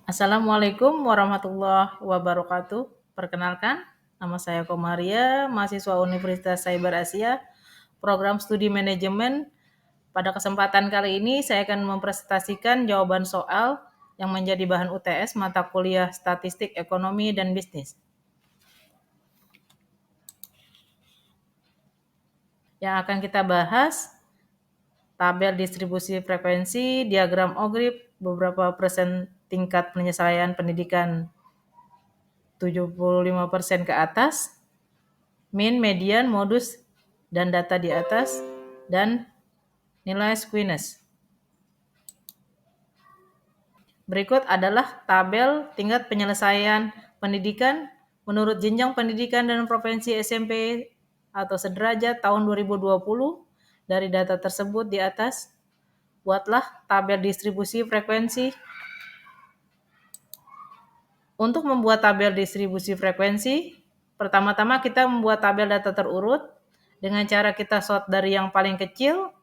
Assalamualaikum warahmatullahi wabarakatuh. Perkenalkan, nama saya Komaria, mahasiswa Universitas Cyber Asia, program studi manajemen. Pada kesempatan kali ini saya akan mempresentasikan jawaban soal yang menjadi bahan UTS mata kuliah Statistik Ekonomi dan Bisnis. Yang akan kita bahas tabel distribusi frekuensi, diagram OGRIP, beberapa persen tingkat penyelesaian pendidikan 75% ke atas, mean, median, modus, dan data di atas, dan nilai squeeze. Berikut adalah tabel tingkat penyelesaian pendidikan menurut jenjang pendidikan dan provinsi SMP atau sederajat tahun 2020 dari data tersebut di atas. Buatlah tabel distribusi frekuensi. Untuk membuat tabel distribusi frekuensi, pertama-tama kita membuat tabel data terurut dengan cara kita sort dari yang paling kecil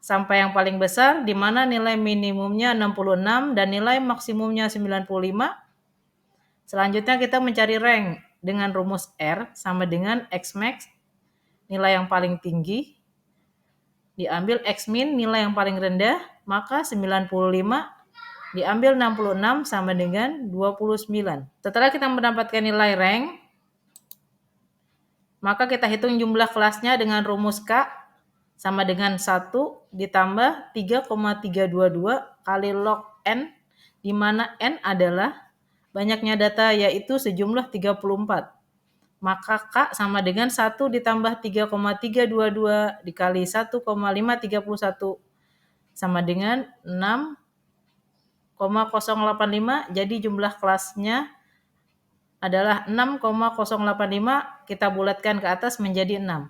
sampai yang paling besar, di mana nilai minimumnya 66 dan nilai maksimumnya 95. Selanjutnya kita mencari rank dengan rumus R sama dengan X max, nilai yang paling tinggi, diambil X min, nilai yang paling rendah, maka 95 diambil 66 sama dengan 29. Setelah kita mendapatkan nilai rank, maka kita hitung jumlah kelasnya dengan rumus K sama dengan 1 ditambah 3,322 kali log N, di mana N adalah banyaknya data yaitu sejumlah 34. Maka K sama dengan 1 ditambah 3,322 dikali 1,531 sama dengan 6,085. Jadi jumlah kelasnya adalah 6,085, kita bulatkan ke atas menjadi 6.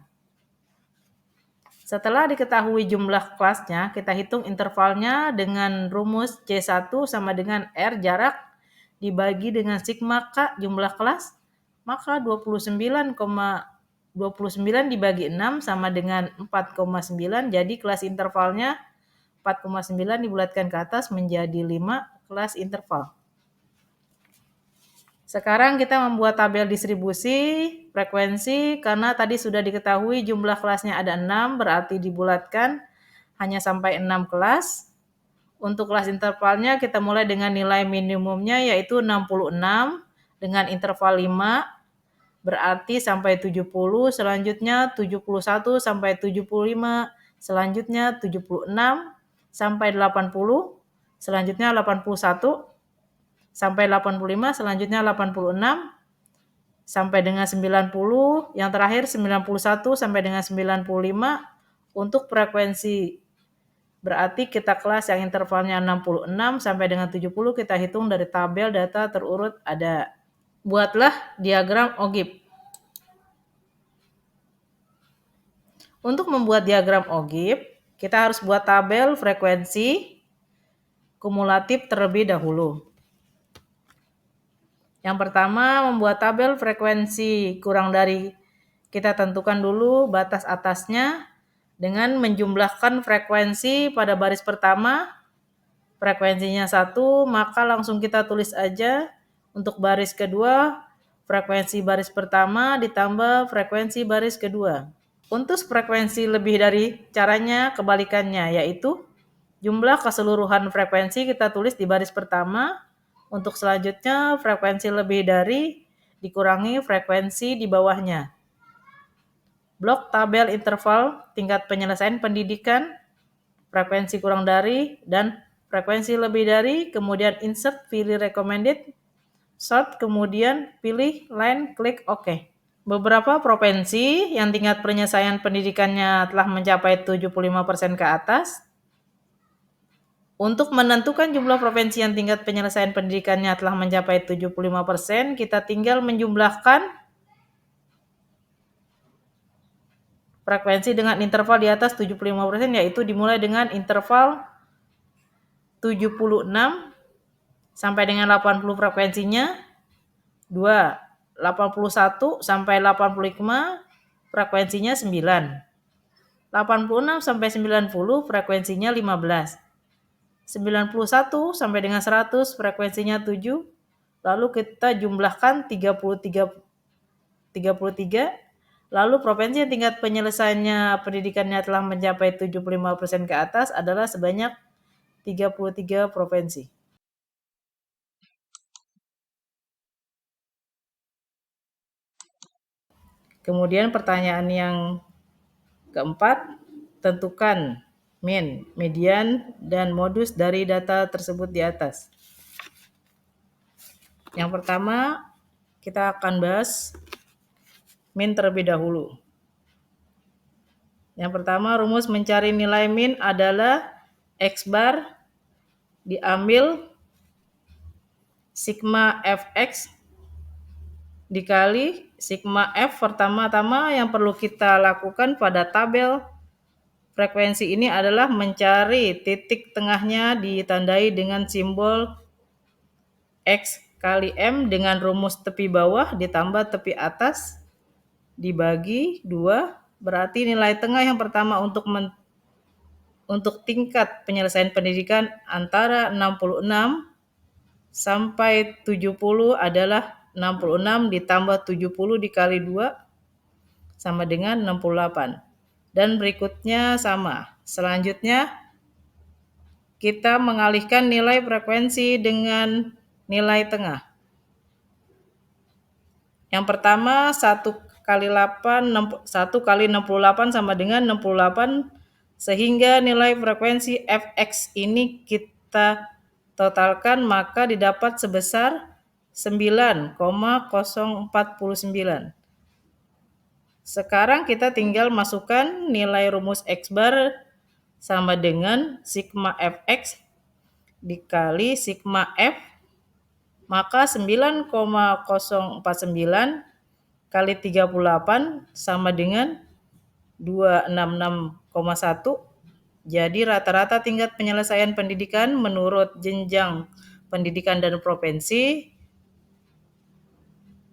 Setelah diketahui jumlah kelasnya, kita hitung intervalnya dengan rumus C1 sama dengan R jarak dibagi dengan sigma K jumlah kelas, maka 29,29 dibagi 6 sama dengan 4,9, jadi kelas intervalnya 4,9 dibulatkan ke atas menjadi 5 kelas interval. Sekarang kita membuat tabel distribusi frekuensi, karena tadi sudah diketahui jumlah kelasnya ada 6, berarti dibulatkan hanya sampai 6 kelas. Untuk kelas intervalnya kita mulai dengan nilai minimumnya yaitu 66 dengan interval 5, berarti sampai 70, selanjutnya 71 sampai 75, selanjutnya 76 sampai 80, selanjutnya 81 sampai 85, selanjutnya 86 sampai dengan 90, yang terakhir 91 sampai dengan 95 untuk frekuensi. Berarti kita kelas yang intervalnya 66 sampai dengan 70 kita hitung dari tabel data terurut ada. Buatlah diagram OGIP. Untuk membuat diagram OGIP, kita harus buat tabel frekuensi kumulatif terlebih dahulu. Yang pertama, membuat tabel frekuensi kurang dari, kita tentukan dulu batas atasnya dengan menjumlahkan frekuensi pada baris pertama, frekuensinya 1, maka langsung kita tulis aja untuk baris kedua, frekuensi baris pertama ditambah frekuensi baris kedua. Untuk frekuensi lebih dari, caranya kebalikannya, yaitu jumlah keseluruhan frekuensi kita tulis di baris pertama. Untuk selanjutnya, frekuensi lebih dari dikurangi frekuensi di bawahnya. Blok tabel interval tingkat penyelesaian pendidikan, frekuensi kurang dari, dan frekuensi lebih dari, kemudian insert, pilih recommended, sort, kemudian pilih line, klik OK. Beberapa provinsi yang tingkat penyelesaian pendidikannya telah mencapai 75% ke atas. Untuk menentukan jumlah provinsi yang tingkat penyelesaian pendidikannya telah mencapai 75%, kita tinggal menjumlahkan frekuensi dengan interval di atas 75%, yaitu dimulai dengan interval 76 sampai dengan 80 frekuensinya, 2, 81 sampai 85 frekuensinya 9, 86 sampai 90 frekuensinya 15. 91 sampai dengan 100 frekuensinya 7. Lalu kita jumlahkan 33. Lalu provinsi yang tingkat penyelesaiannya pendidikannya telah mencapai 75% ke atas adalah sebanyak 33 provinsi. Kemudian pertanyaan yang keempat, tentukan mean, median, dan modus dari data tersebut di atas. Yang pertama, kita akan bahas mean terlebih dahulu. Yang pertama, rumus mencari nilai mean adalah X bar diambil sigma fx dikali sigma f. Pertama-tama yang perlu kita lakukan pada tabel frekuensi ini adalah mencari titik tengahnya ditandai dengan simbol X kali M dengan rumus tepi bawah ditambah tepi atas dibagi 2. Berarti nilai tengah yang pertama untuk tingkat penyelesaian pendidikan antara 66 sampai 70 adalah 66 ditambah 70 dikali 2 sama dengan 68. Dan berikutnya sama. Selanjutnya kita mengalihkan nilai frekuensi dengan nilai tengah. Yang pertama 1 kali 68 sama dengan 68, sehingga nilai frekuensi fx ini kita totalkan maka didapat sebesar 9,049. Sekarang kita tinggal masukkan nilai rumus X bar sama dengan sigma fx dikali sigma f, maka 9,049 kali 38 sama dengan 266,1. Jadi rata-rata tingkat penyelesaian pendidikan menurut jenjang pendidikan dan provinsi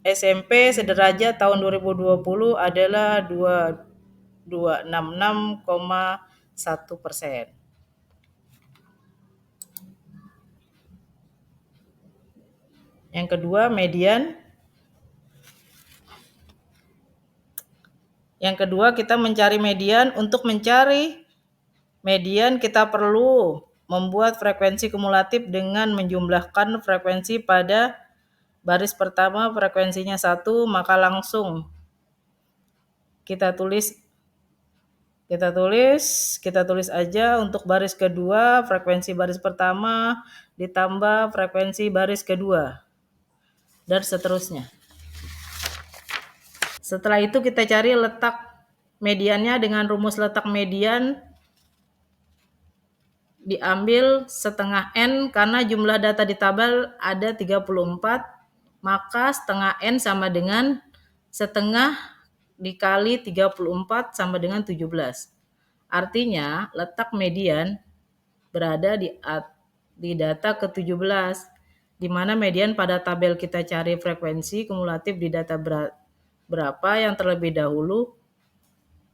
SMP sederajat tahun 2020 adalah 266,1%. Yang kedua, median. Yang kedua, kita mencari median. Untuk mencari median, kita perlu membuat frekuensi kumulatif dengan menjumlahkan frekuensi pada baris pertama frekuensinya 1, maka langsung kita tulis aja untuk baris kedua frekuensi baris pertama ditambah frekuensi baris kedua dan seterusnya. Setelah itu kita cari letak mediannya dengan rumus letak median diambil setengah N karena jumlah data di tabel ada 34, maka setengah N sama dengan setengah dikali 34 sama dengan 17. Artinya letak median berada di data ke-17, di mana median pada tabel kita cari frekuensi kumulatif di data berapa yang terlebih dahulu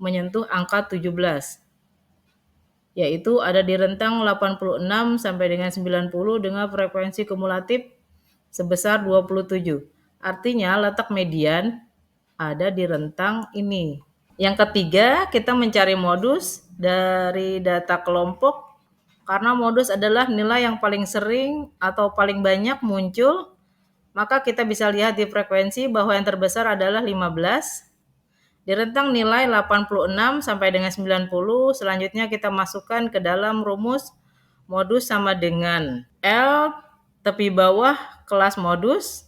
menyentuh angka 17. Yaitu ada di rentang 86 sampai dengan 90 dengan frekuensi kumulatif sebesar 27. Artinya letak median ada di rentang ini. Yang ketiga, kita mencari modus dari data kelompok karena modus adalah nilai yang paling sering atau paling banyak muncul, maka kita bisa lihat di frekuensi bahwa yang terbesar adalah 15. Di rentang nilai 86 sampai dengan 90, selanjutnya kita masukkan ke dalam rumus modus sama dengan L tepi bawah kelas modus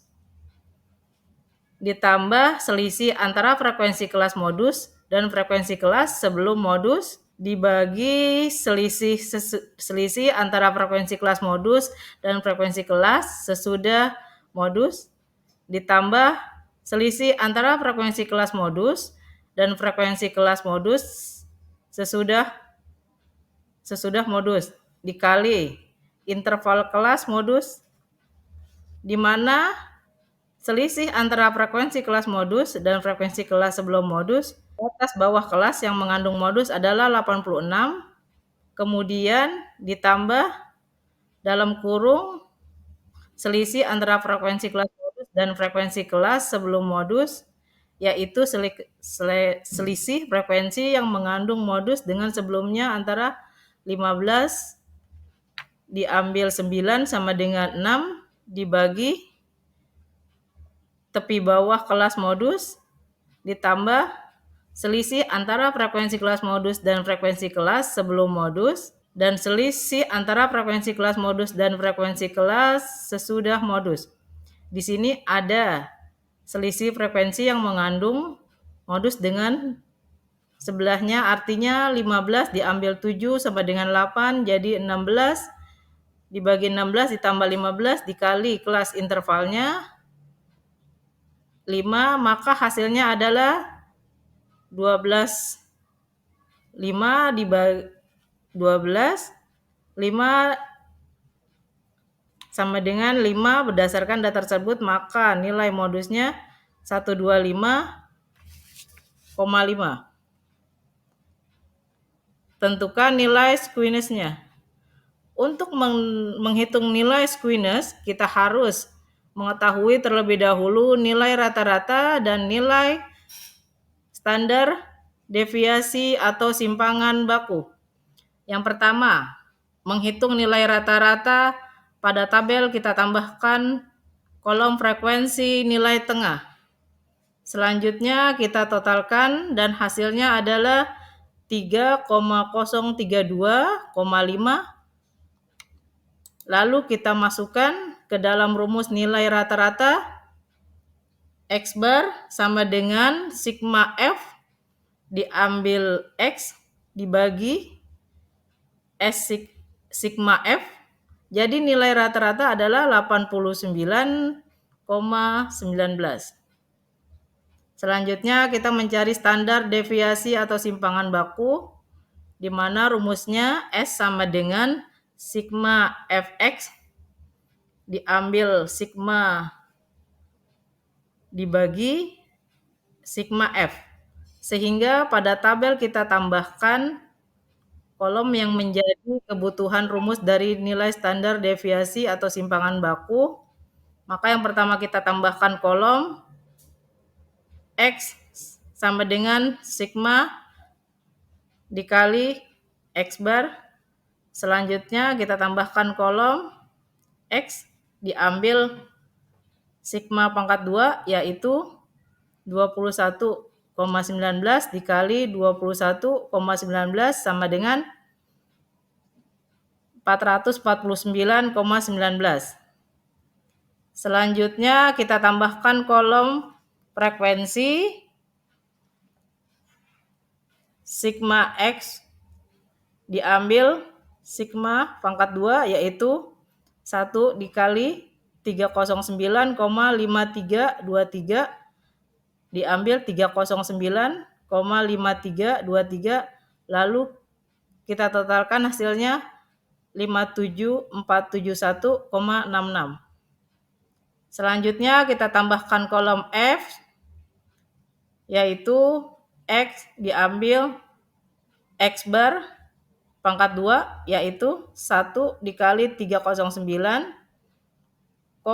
ditambah selisih antara frekuensi kelas modus dan frekuensi kelas sebelum modus dibagi selisih antara frekuensi kelas modus dan frekuensi kelas sesudah modus ditambah selisih antara frekuensi kelas modus dan frekuensi kelas modus sesudah modus dikali interval kelas modus, di mana selisih antara frekuensi kelas modus dan frekuensi kelas sebelum modus batas bawah kelas yang mengandung modus adalah 86, kemudian ditambah dalam kurung selisih antara frekuensi kelas modus dan frekuensi kelas sebelum modus, yaitu selisih frekuensi yang mengandung modus dengan sebelumnya antara 15 diambil 9 sama dengan 6 dibagi tepi bawah kelas modus ditambah selisih antara frekuensi kelas modus dan frekuensi kelas sebelum modus dan selisih antara frekuensi kelas modus dan frekuensi kelas sesudah modus. Di sini ada selisih frekuensi yang mengandung modus dengan sebelahnya, artinya 15 diambil 7 sama dengan 8 jadi 16 dibagi 16 ditambah 15 dikali kelas intervalnya 5, maka hasilnya adalah 12 5 dibagi 12 5 sama dengan 5 berdasarkan data tersebut, maka nilai modusnya 125,5. Tentukan nilai squeeze-nya. Untuk menghitung nilai squeeze, kita harus mengetahui terlebih dahulu nilai rata-rata dan nilai standar deviasi atau simpangan baku. Yang pertama, menghitung nilai rata-rata. Pada tabel kita tambahkan kolom frekuensi nilai tengah. Selanjutnya kita totalkan dan hasilnya adalah 3,032,5. Lalu kita masukkan ke dalam rumus nilai rata-rata. X bar sama dengan sigma F diambil X dibagi S sigma F. Jadi nilai rata-rata adalah 89,19. Selanjutnya kita mencari standar deviasi atau simpangan baku, di mana rumusnya S sama dengan sigma Fx diambil sigma dibagi sigma F. Sehingga pada tabel kita tambahkan kolom yang menjadi kebutuhan rumus dari nilai standar deviasi atau simpangan baku. Maka yang pertama kita tambahkan kolom X sama dengan sigma dikali X bar. Selanjutnya kita tambahkan kolom X diambil sigma pangkat 2 yaitu 21,19 dikali 21,19 sama dengan 449,19. Selanjutnya kita tambahkan kolom frekuensi sigma X diambil sigma pangkat 2 yaitu 1 dikali 309,5323 diambil 309,5323, lalu kita totalkan hasilnya 57471,66. Selanjutnya kita tambahkan kolom F yaitu X diambil X bar pangkat 2 yaitu 1 dikali 309,5323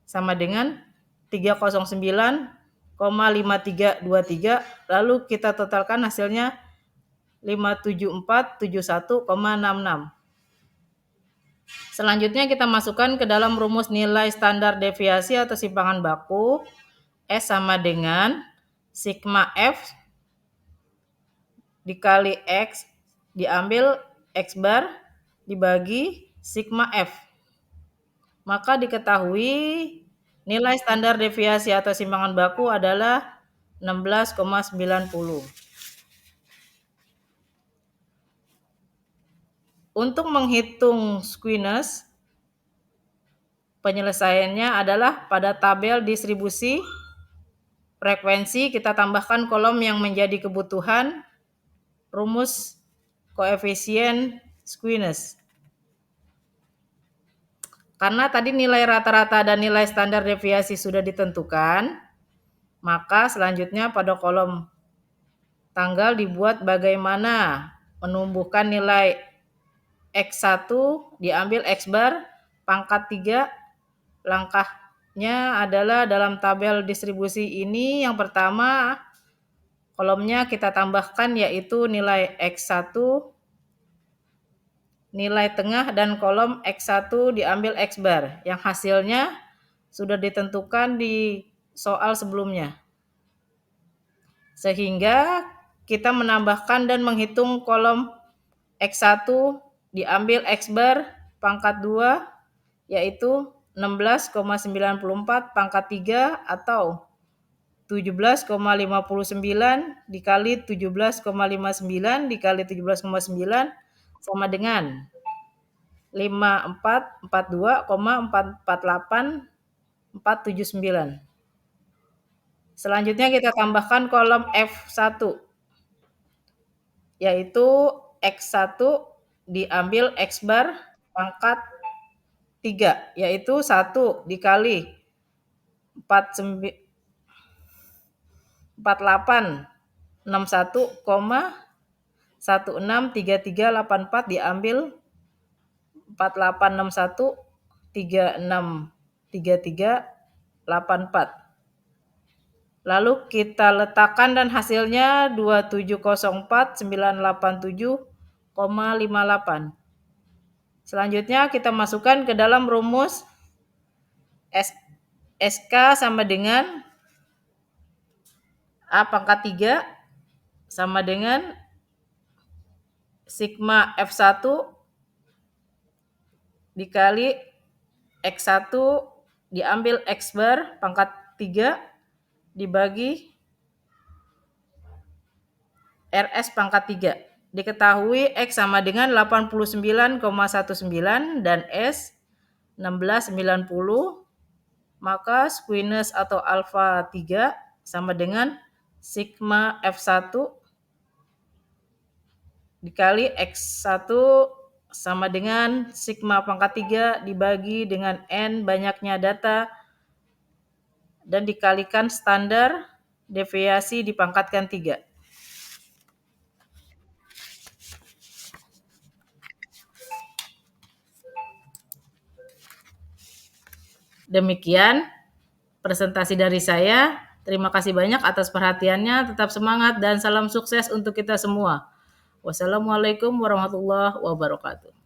sama dengan 309,5323, lalu kita totalkan hasilnya 57471,66. Selanjutnya kita masukkan ke dalam rumus nilai standar deviasi atau simpangan baku. S sama dengan sigma F dikali X diambil X bar dibagi sigma F. Maka diketahui nilai standar deviasi atau simpangan baku adalah 16,90. Untuk menghitung squeeze, penyelesaiannya adalah pada tabel distribusi frekuensi kita tambahkan kolom yang menjadi kebutuhan rumus koefisien squeeze. Karena tadi nilai rata-rata dan nilai standar deviasi sudah ditentukan, maka selanjutnya pada kolom tanggal dibuat bagaimana menumbuhkan nilai X1 diambil X bar pangkat 3. Langkahnya adalah dalam tabel distribusi ini yang pertama kolomnya kita tambahkan yaitu nilai X1, nilai tengah dan kolom X1 diambil X bar yang hasilnya sudah ditentukan di soal sebelumnya. Sehingga kita menambahkan dan menghitung kolom X1 diambil X bar pangkat 2 yaitu 16,94 pangkat 3 atau 17,59 dikali 17,59 dikali 17,9 sama dengan 5442,448,479. Selanjutnya kita tambahkan kolom F1 yaitu X1 diambil X bar pangkat 3 yaitu 1 dikali 4861,163384 diambil 4861,363384. Lalu kita letakkan dan hasilnya 2704,987,58. Selanjutnya kita masukkan ke dalam rumus SK sama dengan A pangkat 3 sama dengan sigma F1 dikali X1 diambil X bar pangkat 3 dibagi RS pangkat 3. Diketahui X sama dengan 89,19 dan S 1690, maka squinus atau alfa 3 sama dengan sigma F1 dikali X1 sama dengan sigma pangkat 3 dibagi dengan N banyaknya data dan dikalikan standar deviasi dipangkatkan 3. Demikian presentasi dari saya. Terima kasih banyak atas perhatiannya. Tetap semangat dan salam sukses untuk kita semua. Wassalamualaikum warahmatullahi wabarakatuh.